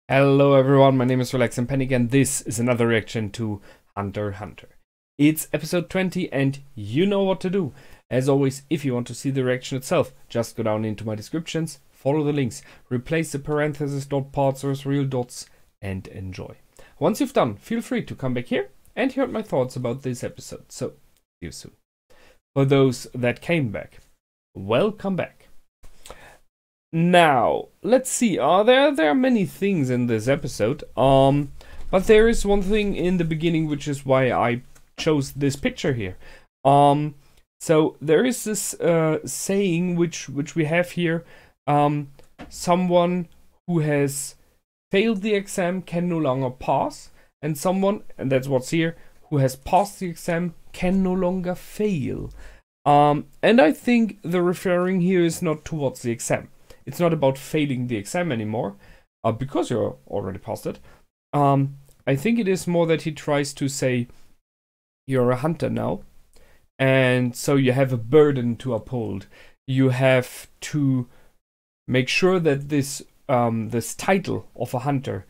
Hello everyone, my name is Relax and Panic and this is another reaction to Hunter x Hunter. It's episode 20 and you know what to do. As always, if you want to see the reaction itself, just go down into my descriptions, follow the links, replace the parentheses, dot parts with real dots and enjoy. Once you've done, feel free to come back here and hear my thoughts about this episode. So, see you soon. For those that came back, welcome back. Now, let's see. There are many things in this episode. But there is one thing in the beginning, which is why I chose this picture here. So there is this saying which we have here. Someone who has failed the exam can no longer pass, and someone, and that's what's here, who has passed the exam can no longer fail. And I think the referring here is not towards the exam. It's not about failing the exam anymore, because you're already passed it. I think it is more that he tries to say, you're a hunter now, and so you have a burden to uphold. You have to make sure that this this title of a hunter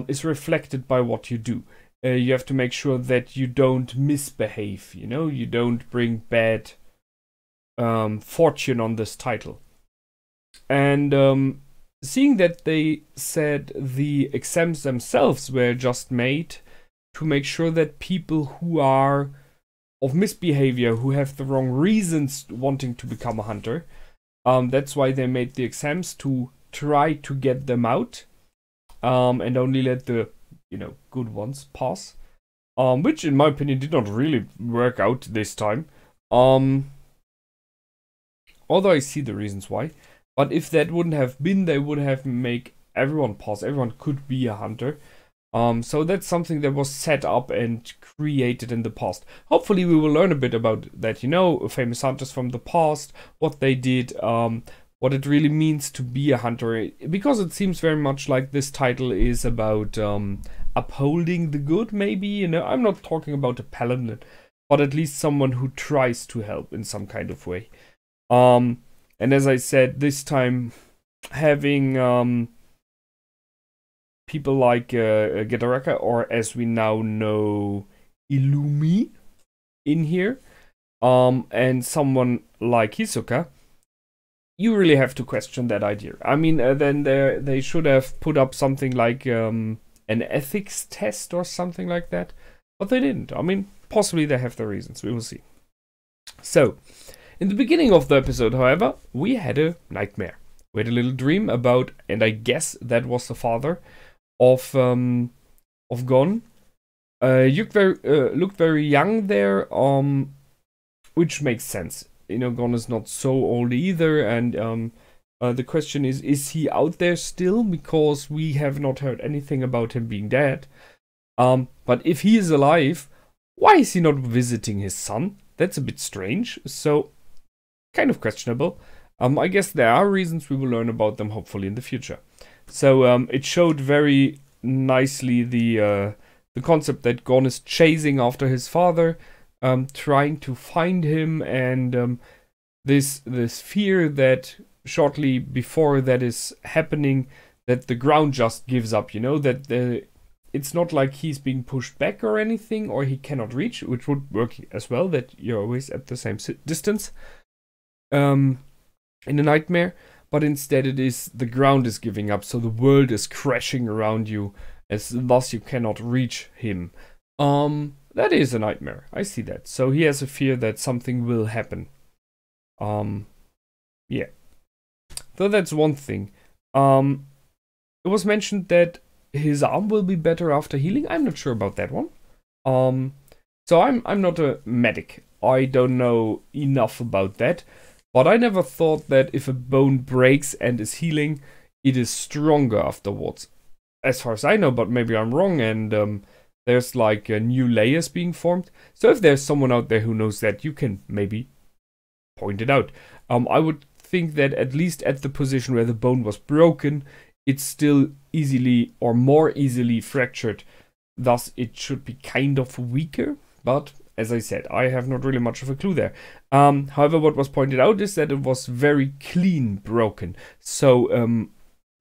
is reflected by what you do. You have to make sure that you don't misbehave, you know, you don't bring bad fortune on this title. And seeing that they said the exams themselves were just made to make sure that people who are of misbehavior, who have the wrong reasons wanting to become a hunter, that's why they made the exams, to try to get them out, and only let the, you know, good ones pass, which in my opinion did not really work out this time, although I see the reasons why. But if that wouldn't have been, they would have made everyone pass. Everyone could be a hunter. So that's something that was set up and created in the past. Hopefully we will learn a bit about that, you know, famous hunters from the past, what they did, what it really means to be a hunter. Because it seems very much like this title is about upholding the good, maybe, you know. I'm not talking about a paladin, but at least someone who tries to help in some kind of way. And as I said, this time having people like Kurapika, or as we now know, Illumi, in here, and someone like Hisoka, you really have to question that idea. I mean, then they should have put up something like an ethics test or something like that, but they didn't. I mean, possibly they have their reasons. We will see. So, in the beginning of the episode, however, we had a nightmare. We had a little dream about, and I guess that was the father of Gon. Looked very young there, which makes sense. You know, Gon is not so old either, and the question is he out there still? Because we have not heard anything about him being dead. But if he is alive, why is he not visiting his son? That's a bit strange. So, kind of questionable. I guess there are reasons. We will learn about them hopefully in the future. So it showed very nicely the concept that Gon is chasing after his father, trying to find him, and this fear that shortly before that is happening, that the ground just gives up. You know, that it's not like he's being pushed back or anything, or he cannot reach, which would work as well. That you're always at the same distance. In a nightmare, but instead it is the ground is giving up, so the world is crashing around you, as thus you cannot reach him. That is a nightmare. I see that. So he has a fear that something will happen. Yeah. So that's one thing. It was mentioned that his arm will be better after healing. I'm not sure about that one. So I'm not a medic. I don't know enough about that. But I never thought that if a bone breaks and is healing, it is stronger afterwards. As far as I know, but maybe I'm wrong, and there's like new layers being formed. So if there's someone out there who knows that, you can maybe point it out. I would think that at least at the position where the bone was broken, it's still easily or more easily fractured. Thus, it should be kind of weaker, but as I said, I have not really much of a clue there. However, what was pointed out is that it was very clean broken. So,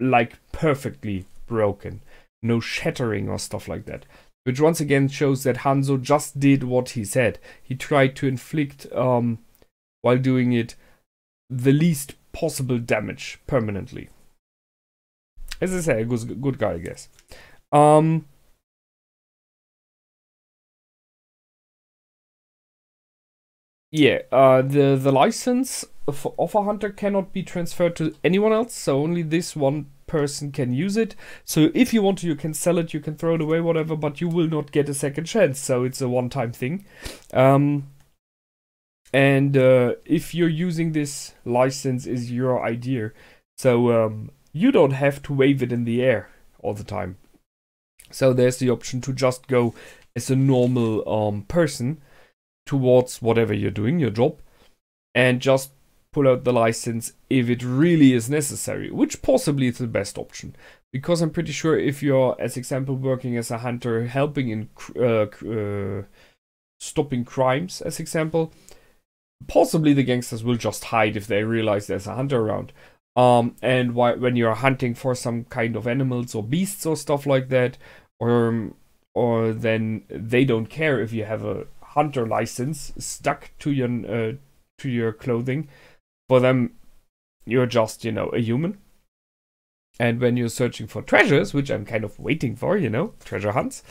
like perfectly broken. No shattering or stuff like that. Which once again shows that Hanzo just did what he said. He tried to inflict, while doing it, the least possible damage permanently. As I say, a good guy, I guess. Yeah, the license of a hunter cannot be transferred to anyone else, so only this one person can use it. So if you want to, you can sell it, you can throw it away, whatever, but you will not get a second chance, so it's a one-time thing. And if you're using this license is your idea, so you don't have to wave it in the air all the time. So there's the option to just go as a normal person towards whatever you're doing, your job, and just pull out the license if it really is necessary, which possibly is the best option. Because I'm pretty sure if you're, as example, working as a hunter, helping in stopping crimes, as example, possibly the gangsters will just hide if they realize there's a hunter around. And when you're hunting for some kind of animals or beasts or stuff like that, or then they don't care if you have a hunter license stuck to your clothing. For them, you're just, a human. And when you're searching for treasures, which I'm kind of waiting for, treasure hunts,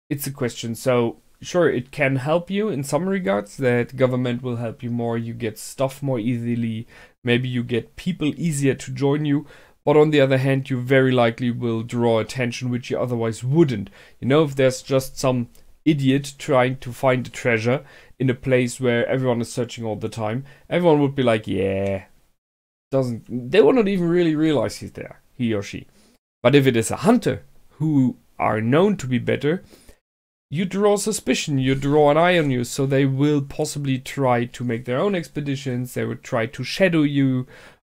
it's a question. So sure, it can help you in some regards, that government will help you more, you get stuff more easily, maybe you get people easier to join you, but on the other hand, you very likely will draw attention which you otherwise wouldn't. If there's just some idiot trying to find a treasure in a place where everyone is searching all the time, everyone would be like, yeah, they will not even really realize he's there, he or she. But if it is a hunter who are known to be better, you draw suspicion, you draw an eye on you, so they will possibly try to make their own expeditions, they would try to shadow you,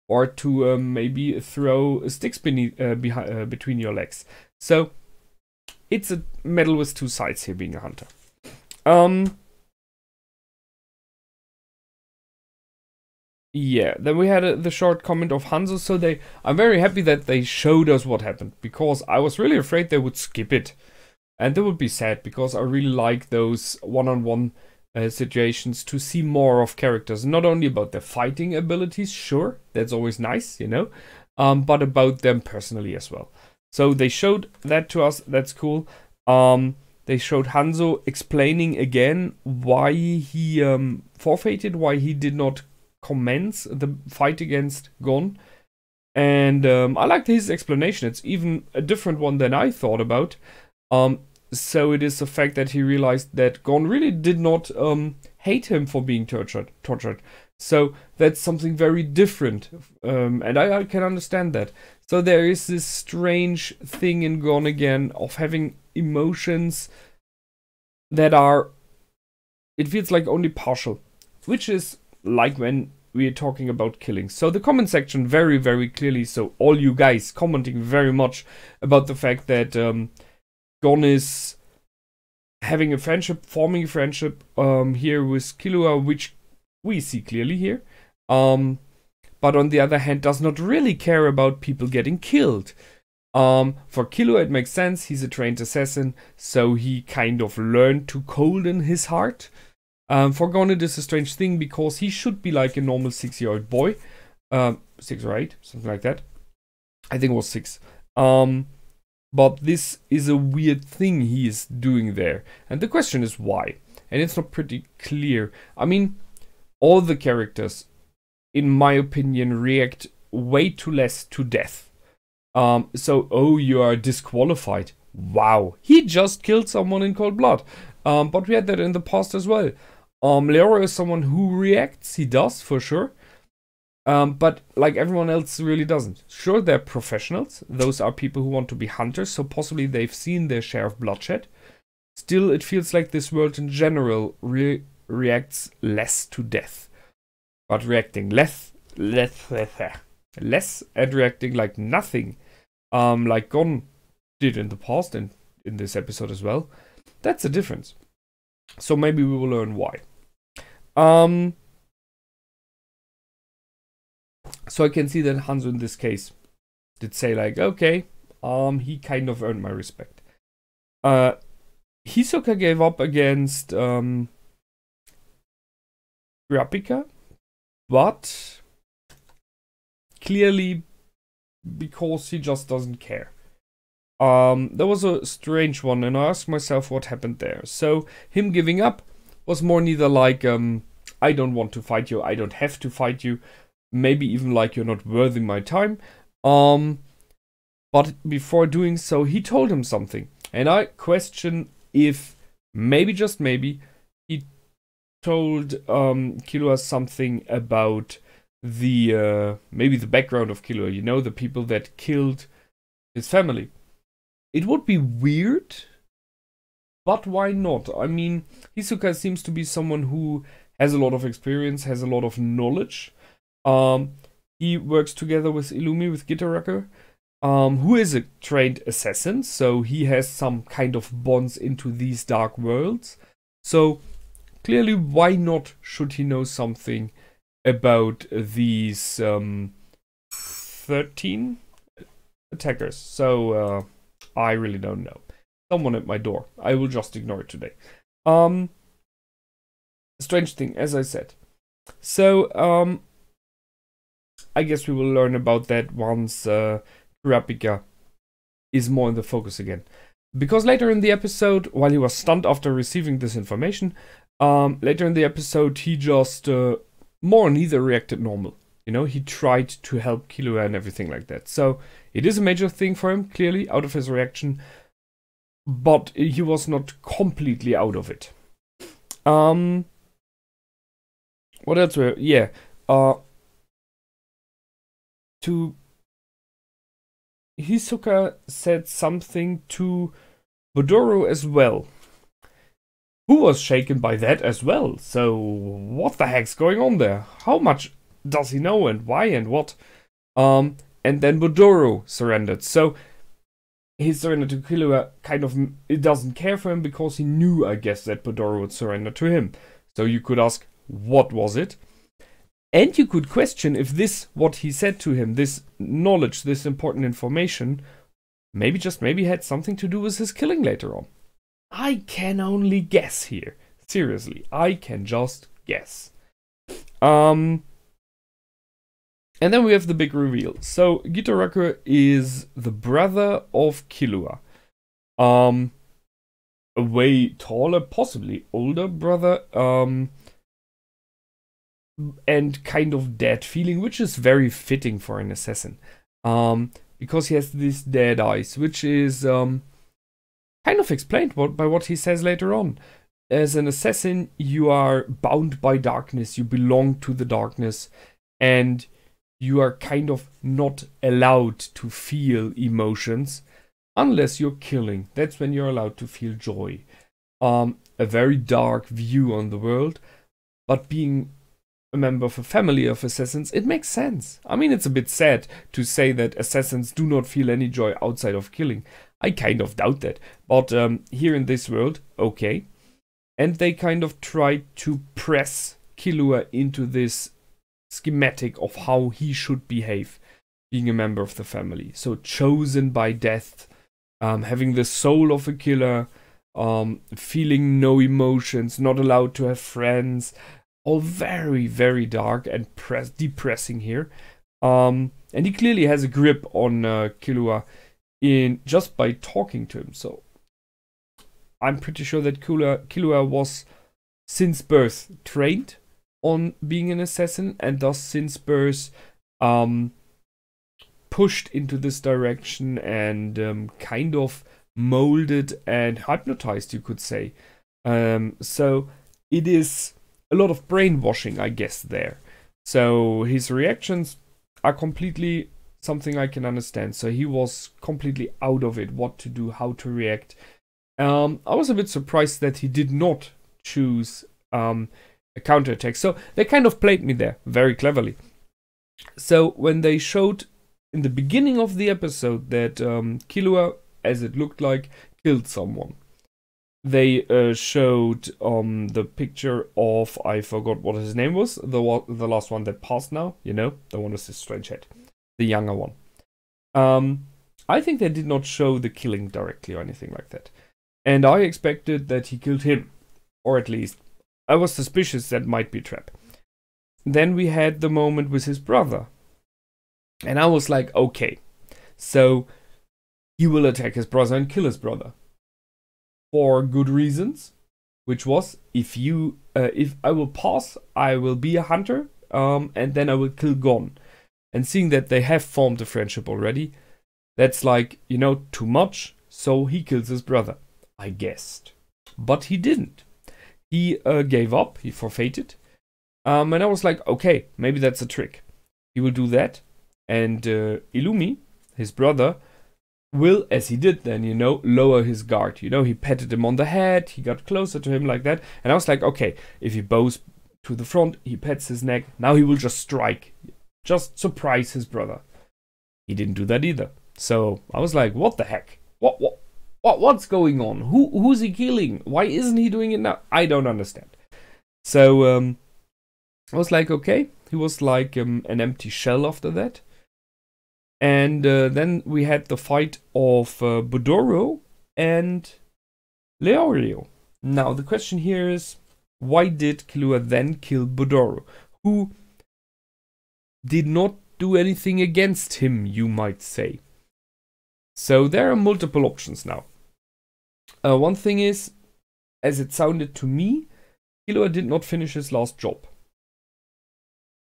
or to maybe throw sticks between your legs. So it's a medal with two sides here, being a hunter. Yeah, then we had the short comment of Hanzo. So I'm very happy that they showed us what happened, because I was really afraid they would skip it. And that would be sad, because I really like those one-on-one situations to see more of characters. Not only about their fighting abilities, sure, that's always nice, but about them personally as well. So they showed that to us, that's cool. They showed Hanzo explaining again why he forfeited, why he did not commence the fight against Gon. And I liked his explanation. It's even a different one than I thought about. So it is the fact that he realized that Gon really did not hate him for being tortured. So that's something very different, and I can understand that. So there is this strange thing in Gon again of having emotions that are, it feels like only partial, which is like when we're talking about killing. So the comment section very, very clearly, so all you guys commenting very much about the fact that Gon is having a friendship, forming a friendship here with Killua, which we see clearly here. But on the other hand, does not really care about people getting killed. For Killua, it makes sense. He's a trained assassin, so he kind of learned to colden his heart. For Gon, it is a strange thing, because he should be like a normal 6-year-old boy. 6 or 8, something like that. I think it was 6. But this is a weird thing he is doing there. And the question is why? And it's not pretty clear. I mean, all the characters, in my opinion, react way too less to death. Oh, you are disqualified. Wow, he just killed someone in cold blood. But we had that in the past as well. Leora is someone who reacts. He does, for sure. But like everyone else really doesn't. Sure, they're professionals. Those are people who want to be hunters, so possibly they've seen their share of bloodshed. Still, it feels like this world in general reacts less to death. But reacting less and reacting like nothing, like Gon did in the past and in this episode as well, that's a difference. So maybe we will learn why. So I can see that Hanzo in this case did say like, okay, he kind of earned my respect. Hisoka gave up against Kurapika, but clearly because he just doesn't care. That was a strange one, and I asked myself what happened there. So him giving up was more neither like, I don't want to fight you, I don't have to fight you, maybe even like you're not worthy my time. But before doing so, he told him something, and I question if maybe, just maybe, he told Killua something about the maybe the background of Killua, you know, the people that killed his family. It would be weird, but why not? I mean, Hisoka seems to be someone who has a lot of experience, has a lot of knowledge. He works together with Illumi, with Gitaraka, who is a trained assassin, so he has some kind of bonds into these dark worlds. So clearly, why not should he know something about these 13 attackers? So I really don't know. Someone at my door. I will just ignore it today. Strange thing, as I said. So I guess we will learn about that once Kurapika is more in the focus again. Because later in the episode, while he was stunned after receiving this information, later in the episode he just more or neither reacted normal. You know, he tried to help Killua and everything like that. So it is a major thing for him, clearly, out of his reaction. But he was not completely out of it. What else were... Yeah. Hisoka said something to Bodoro as well, who was shaken by that as well. So what the heck's going on there? How much does he know, and why, and what? And then Bodoro surrendered. So he surrendered to Killua, kind of, it doesn't care for him because he knew, I guess, that Bodoro would surrender to him. So you could ask, what was it? And you could question if this, what he said to him, this knowledge, this important information, maybe, just maybe, had something to do with his killing later on. I can only guess here. Seriously, I can just guess. And then we have the big reveal. So Gitaraka is the brother of Killua. A way taller, possibly older brother. And kind of dead feeling, which is very fitting for an assassin. Because he has these dead eyes, which is kind of explained by what he says later on. As an assassin, you are bound by darkness, you belong to the darkness, and you are kind of not allowed to feel emotions unless you're killing. That's when you're allowed to feel joy. A very dark view on the world, but being a member of a family of assassins, it makes sense. I mean, it's a bit sad to say that assassins do not feel any joy outside of killing. I kind of doubt that. But here in this world, okay. And they kind of try to press Killua into this schematic of how he should behave, being a member of the family. So chosen by death, having the soul of a killer, feeling no emotions, not allowed to have friends. All very, very dark and depressing here. And he clearly has a grip on Killua in just by talking to him. So I'm pretty sure that Killua was since birth trained on being an assassin, and thus since birth pushed into this direction and kind of molded and hypnotized, you could say. So it is a lot of brainwashing, I guess, there. So his reactions are completely something I can understand. So he was completely out of it, what to do, how to react. I was a bit surprised that he did not choose a counterattack. So they kind of played me there very cleverly. So when they showed in the beginning of the episode that Killua, as it looked like, killed someone, they showed the picture of, I forgot what his name was, the last one that passed now, you know, the one with his strange head, the younger one. I think they did not show the killing directly or anything like that. And I expected that he killed him. Or at least, I was suspicious that might be a trap. Then we had the moment with his brother. And I was like, okay, so he will attack his brother and kill his brother. For good reasons. Which was, if I will pass, I will be a hunter. And then I will kill Gon. And seeing that they have formed a friendship already, that's like, you know, too much. So he kills his brother, I guessed. But he didn't. He gave up, he forfeited. And I was like, okay, maybe that's a trick. He will do that. And Illumi, his brother, will, as he did then, you know, lower his guard. You know, he patted him on the head, he got closer to him like that. And I was like, okay, if he bows to the front, he pats his neck, now he will just strike. Just surprise his brother. He didn't do that either. So I was like, what the heck? What's going on? Who's he killing? Why isn't he doing it now? I don't understand. So I was like, okay. He was like an empty shell after that. And then we had the fight of Budoro and Leorio. Now the question here is, why did Killua then kill Budoro? Who did not do anything against him, you might say. So there are multiple options now. One thing is, as it sounded to me, Killua did not finish his last job.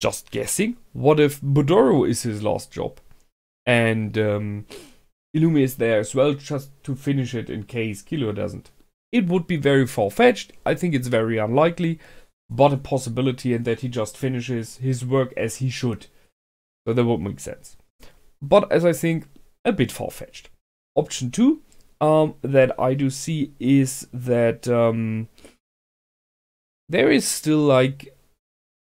Just guessing, what if Budoro is his last job? And Illumi is there as well, just to finish it in case Killua doesn't. It would be very far-fetched, I think it's very unlikely, but a possibility, and that he just finishes his work as he should. So that would make sense. But as I think, a bit far-fetched. Option 2 that I do see is that there is still like,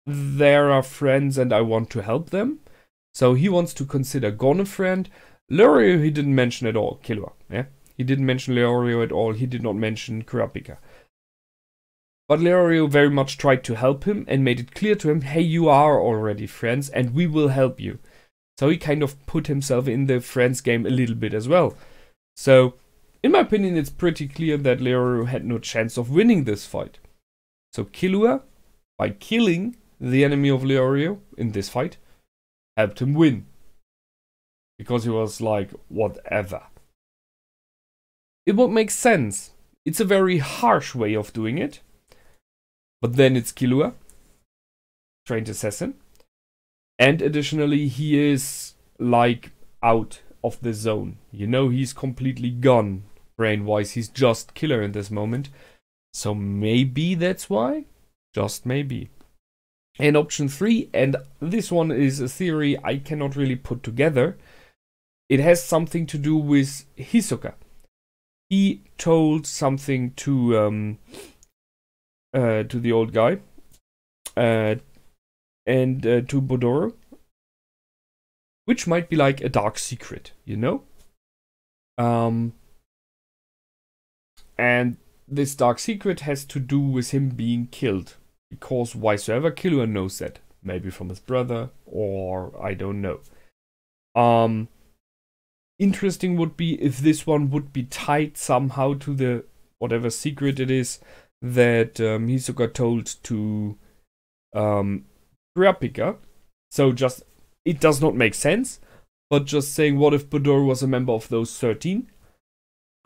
there are friends and I want to help them. So he wants to consider Gon a friend. Leorio he didn't mention at all, Killua. Yeah? He didn't mention Leorio at all, he did not mention Kurapika. But Leorio very much tried to help him and made it clear to him, hey, you are already friends and we will help you. So he kind of put himself in the friends game a little bit as well. So, in my opinion, it's pretty clear that Leorio had no chance of winning this fight. So Killua, by killing the enemy of Leorio in this fight, helped him win. Because he was like, whatever. It would make sense. It's a very harsh way of doing it. But then it's Killua, trained assassin. And additionally, he is like out of the zone. You know, he's completely gone brain-wise. He's just killer in this moment. So maybe that's why. Just maybe. And option 3, and this one is a theory I cannot really put together. It has something to do with Hisoka. He told something to the old guy and to Budoro, which might be like a dark secret, you know? And this dark secret has to do with him being killed. Because whysoever Killua knows that. Maybe from his brother, or I don't know. Interesting would be if this one would be tied somehow to the whatever secret it is that Hisoka told to Kurapika. So just, it does not make sense, but just saying, what if Budoro was a member of those 13?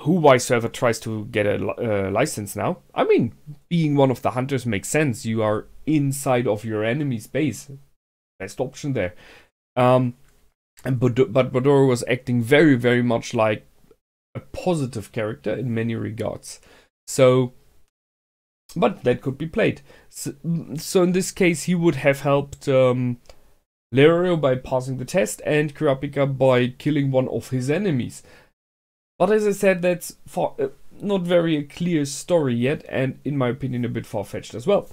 Who whysoever tries to get a license now? I mean, being one of the hunters makes sense. You are inside of your enemy's base. Best option there. But Budoro was acting very, very much like a positive character in many regards. So, but that could be played. So in this case, he would have helped Leorio by passing the test and Kurapika by killing one of his enemies. But as I said, that's not very a clear story yet, and in my opinion a bit far-fetched as well.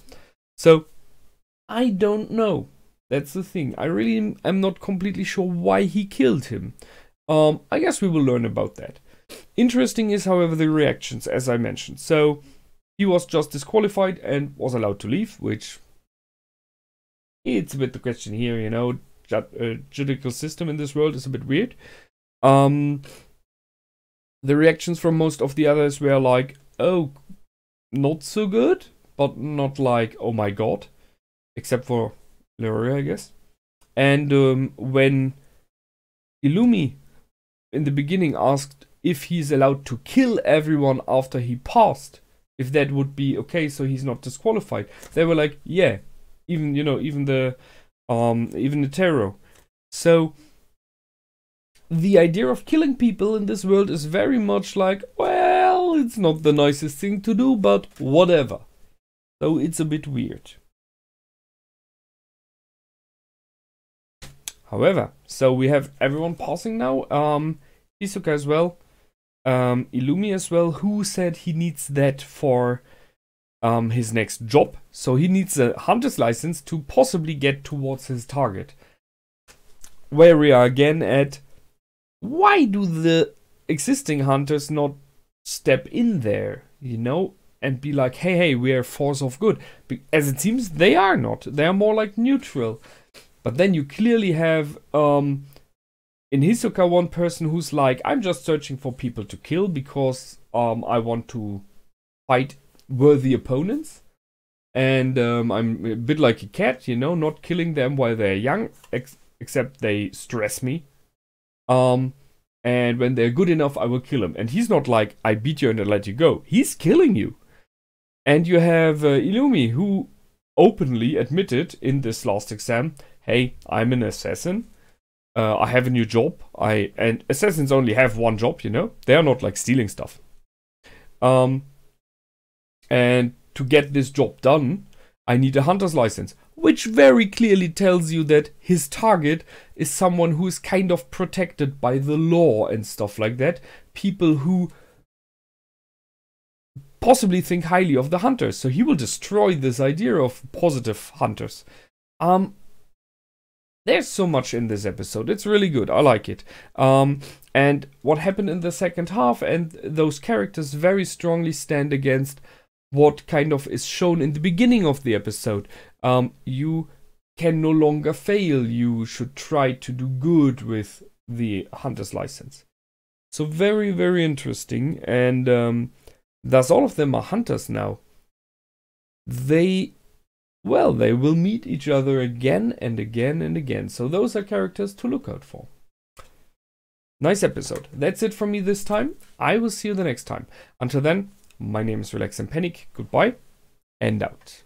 So, I don't know. That's the thing. I really am not completely sure why he killed him. I guess we will learn about that. Interesting is, however, the reactions, as I mentioned. So, he was just disqualified and was allowed to leave, which... It's a bit the question here, you know. Judicial system in this world is a bit weird. The reactions from most of the others were like, oh, not so good, but not like, oh my god, except for Leroy, I guess. And when Illumi in the beginning asked if he's allowed to kill everyone after he passed, if that would be okay, so he's not disqualified, they were like, yeah, even the Taro. So the idea of killing people in this world is very much like, well, it's not the nicest thing to do, but whatever. So it's a bit weird. However, so we have everyone passing now. Hisoka as well. Illumi as well, who said he needs that for his next job. So he needs a hunter's license to possibly get towards his target. Where we are again at, why do the existing hunters not step in there, and be like, hey, we are a force of good? As it seems, they are not. They are more like neutral. But then you clearly have, in Hisoka, one person who's like, I'm just searching for people to kill because I want to fight worthy opponents. And I'm a bit like a cat, not killing them while they're young, except they stress me. And when they're good enough, I will kill them. And he's not like, I beat you and I let you go. He's killing you. And you have Illumi, who openly admitted in this last exam, hey, I'm an assassin. I have a new job. And assassins only have one job, They are not like stealing stuff. And to get this job done, I need a hunter's license, which very clearly tells you that his target is someone who is kind of protected by the law and stuff like that. People who possibly think highly of the hunters. So he will destroy this idea of positive hunters. There's so much in this episode. It's really good. I like it. And what happened in the second half, and those characters very strongly stand against what kind of is shown in the beginning of the episode. You can no longer fail. You should try to do good with the hunter's license. So very, very interesting. And thus all of them are hunters now. They will meet each other again and again and again. So those are characters to look out for. Nice episode. That's it from me this time. I will see you the next time. Until then, my name is Relax and Panic. Goodbye and out.